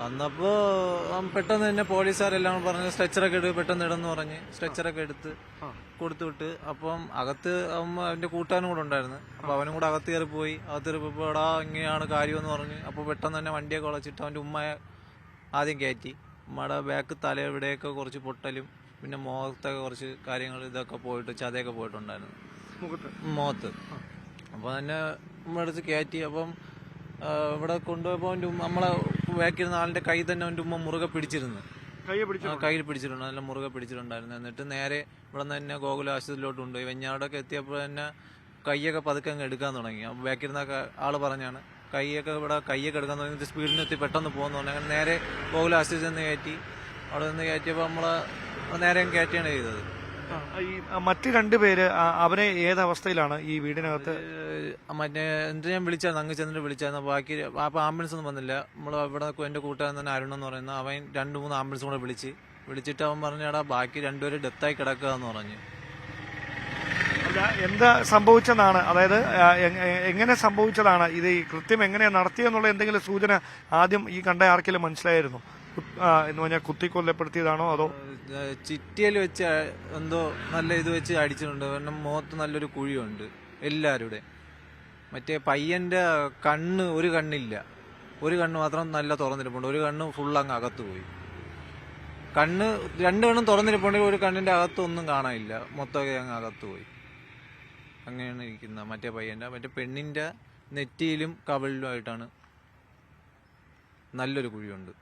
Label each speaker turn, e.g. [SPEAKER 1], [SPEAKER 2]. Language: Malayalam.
[SPEAKER 1] വന്നപ്പോ പെട്ടെന്ന് തന്നെ പോലീസുകാരെല്ലാം പറഞ്ഞ് സ്ട്രെച്ചറൊക്കെ എടുത്ത് പെട്ടെന്ന് ഇടന്ന് പറഞ്ഞ് സ്ട്രെച്ചറൊക്കെ എടുത്ത് കൊടുത്തു വിട്ട്. അപ്പം അകത്ത് അവന്റെ കൂട്ടുകാരനും കൂടെ ഉണ്ടായിരുന്നു. അപ്പൊ അവനും കൂടെ അകത്ത് കയറി പോയി. അകത്ത് കയറിപ്പോ എടാ ഇങ്ങനെയാണ് കാര്യമെന്ന് പറഞ്ഞ് അപ്പൊ പെട്ടെന്ന് തന്നെ വണ്ടിയൊക്കെ വളച്ചിട്ട് അവന്റെ ഉമ്മയെ ആദ്യം കയറ്റി. ഉമ്മയുടെ ബാക്ക് തല ഇവിടെയൊക്കെ കുറച്ച് പൊട്ടലും പിന്നെ മുഖത്തൊക്കെ കുറച്ച് കാര്യങ്ങൾ ഇതൊക്കെ പോയിട്ട് ചതയൊക്കെ പോയിട്ടുണ്ടായിരുന്നു മുഖത്ത്. അപ്പൊ തന്നെ ഉമ്മ എടുത്ത് കയറ്റി. അപ്പം ഇവിടെ കൊണ്ടുപോയപ്പോ അവന്റെ ഉമ്മ നമ്മളെ ബാക്കിരുന്ന ആളിന്റെ കൈ തന്നെ അവന്റെ ഉമ്മ മുറുകെ പിടിച്ചിരുന്നു. കയ്യിൽ പിടിച്ചിട്ടുണ്ട്, നല്ല മുറുകെ പിടിച്ചിട്ടുണ്ടായിരുന്നു. എന്നിട്ട് നേരെ ഇവിടെ നിന്ന് തന്നെ ഗോകുല ആശുപത്രിയിലോട്ട് കൊണ്ടുപോയി. വെഞ്ഞാടൊക്കെ എത്തിയപ്പോൾ തന്നെ കൈയൊക്കെ പതുക്കെ അങ്ങ് എടുക്കാൻ തുടങ്ങി. അപ്പൊ ബാക്കിരുന്ന ആള് പറഞ്ഞാണ് കൈയൊക്കെ എടുക്കാൻ തുടങ്ങി. സ്പീഡിനെത്തി പെട്ടെന്ന് പോകുന്നു പറഞ്ഞു. അങ്ങനെ നേരെ ഗോകുല ആശുപത്രിയിൽ നിന്ന് കയറ്റി. അവിടെ നിന്ന് കയറ്റിയപ്പോൾ നമ്മള് നേരെ കയറ്റിയാണ് ചെയ്തത്.
[SPEAKER 2] ഈ മറ്റ് രണ്ടുപേര് അവരെ ഏതവസ്ഥയിലാണ് ഈ വീടിനകത്ത്?
[SPEAKER 1] മറ്റേ എന്നിട്ട് ഞാൻ വിളിച്ചായിരുന്നു, അങ്ങ് ചെന്നിട്ട് വിളിച്ചായിരുന്നു. ബാക്കി അപ്പൊ ആംബുലൻസ് ഒന്നും വന്നില്ല. നമ്മൾ ഇവിടെ എന്റെ കൂട്ടുകാരൻ തന്നെ അരുൺ എന്ന് പറയുന്ന അവൻ 2-3 ആംബുലൻസ് കൂടെ വിളിച്ചിട്ട് അവൻ പറഞ്ഞാടാ ബാക്കി രണ്ടുപേരും ഡെത്തായി കിടക്കുക എന്ന് പറഞ്ഞു.
[SPEAKER 2] അല്ല, എന്താ സംഭവിച്ചതാണ്? അതായത് എങ്ങനെ സംഭവിച്ചതാണ് ഇത്? കൃത്യം എങ്ങനെയാണ് നടത്തിയെന്നുള്ള എന്തെങ്കിലും സൂചന ആദ്യം ഈ കണ്ട ആർക്കെങ്കിലും മനസ്സിലായിരുന്നു? എന്ന് പറഞ്ഞാൽ കുത്തിക്കൊല്ലപ്പെടുത്തിയതാണോ അതോ
[SPEAKER 1] ചിറ്റിയിൽ വെച്ച് എന്തോ നല്ല ഇത് വെച്ച് അടിച്ചിട്ടുണ്ട്. കാരണം മുഖത്ത് നല്ലൊരു കുഴിയുണ്ട് എല്ലാവരുടെ. മറ്റേ പയ്യന്റെ ഒരു കണ്ണില്ല, ഒരു കണ്ണ് മാത്രം നല്ല തുറന്നിരിപ്പുണ്ട്. ഒരു കണ്ണ് ഫുൾ അങ്ങ് അകത്ത് പോയി. രണ്ട് കണ്ണും തുറന്നിരിപ്പുണ്ടെങ്കിൽ ഒരു കണ്ണിന്റെ അകത്ത് ഒന്നും കാണാനില്ല, മൊത്തമൊക്കെ അങ്ങ് അകത്ത് പോയി. അങ്ങനെയാണ് ഇരിക്കുന്നത് മറ്റേ പയ്യന്റെ. മറ്റേ പെണ്ണിന്റെ നെറ്റിയിലും കവിളിലുമായിട്ടാണ് നല്ലൊരു കുഴിയുണ്ട്.